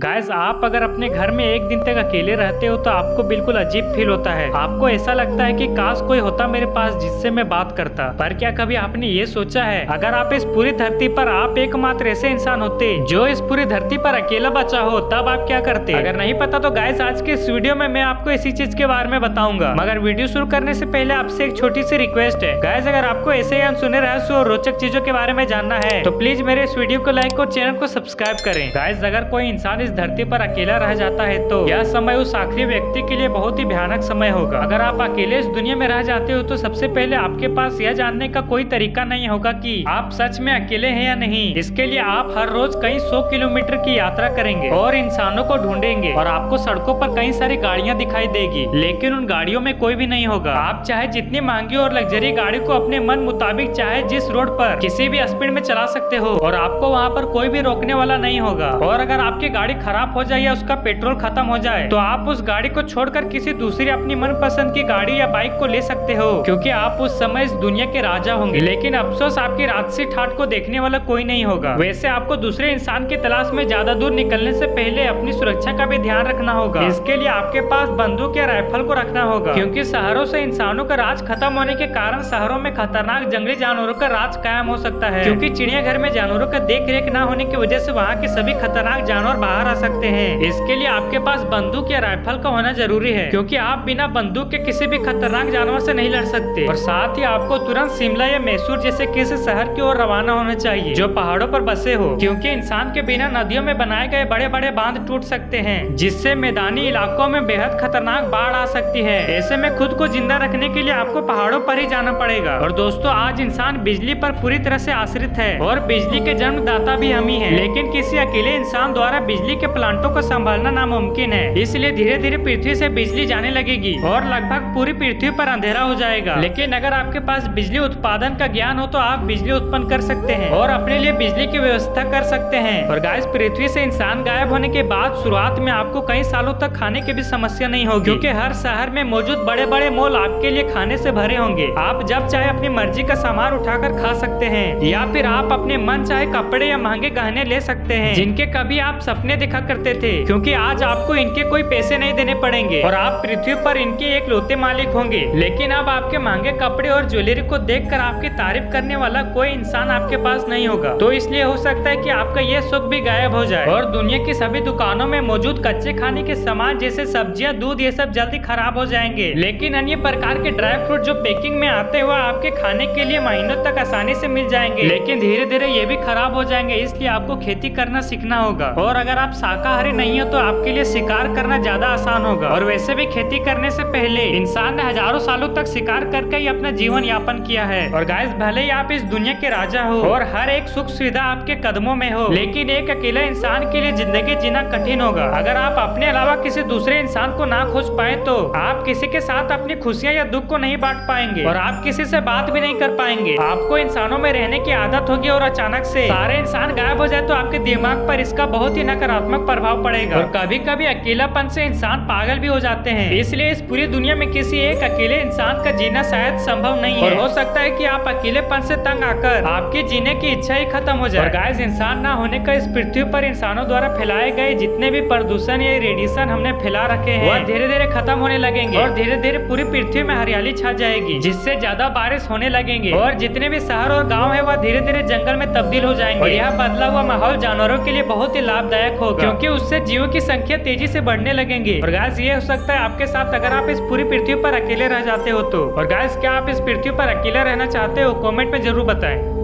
Guys, आप अगर अपने घर में एक दिन तक अकेले रहते हो तो आपको बिल्कुल अजीब फील होता है। आपको ऐसा लगता है कि काश कोई होता मेरे पास जिससे मैं बात करता। पर क्या कभी आपने ये सोचा है, अगर आप इस पूरी धरती पर आप एकमात्र ऐसे इंसान होते जो इस पूरी धरती पर अकेला बचा हो, तब आप क्या करते? अगर नहीं पता तो गाइस, आज के इस वीडियो में मैं आपको इसी चीज के बारे में बताऊंगा। मगर वीडियो शुरू करने से पहले आपसे एक छोटी सी रिक्वेस्ट है गाइस, अगर आपको ऐसे ही अनसुने रहस्य और रोचक चीजों के बारे में जानना है तो प्लीज मेरे इस वीडियो को लाइक और चैनल को सब्सक्राइब करें। गाइस, अगर कोई इंसान इस धरती पर अकेला रह जाता है तो यह समय उस आखिरी व्यक्ति के लिए बहुत ही भयानक समय होगा। अगर आप अकेले इस दुनिया में रह जाते हो तो सबसे पहले आपके पास यह जानने का कोई तरीका नहीं होगा कि आप सच में अकेले हैं या नहीं। इसके लिए आप हर रोज कई 100 किलोमीटर की यात्रा करेंगे और इंसानों को ढूंढेंगे और आपको सड़कों पर कई सारी गाड़ियां दिखाई देगी, लेकिन उन गाड़ियों में कोई भी नहीं होगा। आप चाहे जितनी महंगी और लग्जरी गाड़ी को अपने मन मुताबिक चाहे जिस रोड पर किसी भी स्पीड में चला सकते हो और आपको वहाँ पर कोई भी रोकने वाला नहीं होगा। और अगर आपकी गाड़ी खराब हो जाए या उसका पेट्रोल खत्म हो जाए तो आप उस गाड़ी को छोड़कर किसी दूसरी अपनी मनपसंद की गाड़ी या बाइक को ले सकते हो, क्योंकि आप उस समय इस दुनिया के राजा होंगे। लेकिन अफसोस, आपकी राजसी ठाट को देखने वाला कोई नहीं होगा। वैसे आपको दूसरे इंसान की तलाश में ज्यादा दूर निकलने से पहले अपनी सुरक्षा का भी ध्यान रखना होगा। इसके लिए आपके पास बंदूक या राइफल को रखना होगा, क्योंकि शहरों से इंसानों का राज खत्म होने के कारण शहरों में खतरनाक जंगली जानवरों का राज कायम हो सकता है, क्योंकि चिड़ियाघर में जानवरों का देख रेख न होने की वजह से वहाँ के सभी खतरनाक जानवर बाहर आ सकते हैं। इसके लिए आपके पास बंदूक या राइफल का होना जरूरी है, क्योंकि आप बिना बंदूक के किसी भी खतरनाक जानवर से नहीं लड़ सकते। और साथ ही आपको तुरंत शिमला या मैसूर जैसे किसी शहर की ओर रवाना होना चाहिए जो पहाड़ों पर बसे हो, क्योंकि इंसान के बिना नदियों में बनाए गए बड़े बड़े बांध टूट सकते हैं, जिससे मैदानी इलाकों में बेहद खतरनाक बाढ़ आ सकती है। ऐसे में खुद को जिंदा रखने के लिए आपको पहाड़ों पर ही जाना पड़ेगा। और दोस्तों, आज इंसान बिजली पर पूरी तरह से आश्रित है और बिजली के जन्मदाता भी हम ही हैं। लेकिन किसी अकेले इंसान द्वारा बिजली के प्लांटों को संभालना नामुमकिन है, इसलिए धीरे धीरे पृथ्वी से बिजली जाने लगेगी और लगभग पूरी पृथ्वी पर अंधेरा हो जाएगा। लेकिन अगर आपके पास बिजली उत्पादन का ज्ञान हो तो आप बिजली उत्पन्न कर सकते हैं और अपने लिए बिजली की व्यवस्था कर सकते हैं। और गाइस, पृथ्वी से इंसान गायब होने के बाद शुरुआत में आपको कई सालों तक खाने की भी समस्या नहीं होगी, क्योंकि हर शहर में मौजूद बड़े बड़े मॉल आपके लिए खाने से भरे होंगे। आप जब चाहे अपनी मर्जी का सामान उठाकर खा सकते हैं, या फिर आप अपने मन चाहे कपड़े या महंगे गहने ले सकते हैं जिनके कभी आप सपने देखा करते थे, क्योंकि आज आपको इनके कोई पैसे नहीं देने पड़ेंगे और आप पृथ्वी पर इनके एक लौते मालिक होंगे। लेकिन अब आपके महंगे कपड़े और ज्वेलरी को देखकर आपकी तारीफ करने वाला कोई इंसान आपके पास नहीं होगा। तो इसलिए हो सकता है कि आपका ये सुख भी गायब हो जाए और दुनिया की सभी दुकानों में मौजूद कच्चे खाने के सामान जैसे सब्जियां, दूध, ये सब जल्दी खराब हो जाएंगे। लेकिन अन्य प्रकार के ड्राई फ्रूट जो पैकिंग में आते हुए आपके खाने के लिए महीनों तक आसानी से मिल जाएंगे, लेकिन धीरे धीरे ये भी खराब हो जाएंगे। इसलिए आपको खेती करना सीखना होगा। और अगर आप शाकाहारी नहीं हो तो आपके लिए शिकार करना ज्यादा आसान होगा। और वैसे भी खेती करने से पहले इंसान ने हजारों सालों तक शिकार करके ही अपना जीवन यापन किया है। और गाइस, भले ही आप इस दुनिया के राजा हो और हर एक सुख सुविधा आपके कदमों में हो, लेकिन एक अकेला इंसान के लिए जिंदगी जीना कठिन होगा। अगर आप अपने अलावा किसी दूसरे इंसान को ना खोज पाए तो आप किसी के साथ अपनी खुशियां या दुख को नहीं बांट पाएंगे और आप किसी से बात भी नहीं कर पाएंगे। आपको इंसानों में रहने की आदत होगी और अचानक से सारे इंसान गायब हो जाए तो आपके दिमाग पर इसका बहुत ही नकारात्मक प्रभाव पड़ेगा। और कभी कभी अकेलापन से इंसान पागल भी हो जाते हैं। इसलिए इस पूरी दुनिया में किसी एक अकेले इंसान का जीना शायद संभव नहीं है और हो सकता है कि आप अकेलेपन से तंग आकर आपकी जीने की इच्छा ही खत्म हो जाए। और गाइस, इंसान ना होने का इस पृथ्वी पर इंसानों द्वारा फैलाए गए जितने भी प्रदूषण या रेडिएशन हमने फैला रखे हैं वह धीरे धीरे खत्म होने लगेंगे और धीरे धीरे पूरी पृथ्वी में हरियाली छा जाएगी, जिससे ज्यादा बारिश होने लगेंगे और जितने भी शहर और गाँव है वह धीरे धीरे जंगल में तब्दील हो जाएंगे। और यह बदला हुआ माहौल जानवरों के लिए बहुत ही लाभदायक होगा, क्योंकि उससे जीवों की संख्या तेजी से बढ़ने लगेंगे। और गाइस, ये हो सकता है आपके साथ अगर आप इस पूरी पृथ्वी पर अकेले रह जाते हो तो। और गाइस, क्या आप इस पृथ्वी पर अकेले रहना चाहते हो? कमेंट में जरूर बताएं।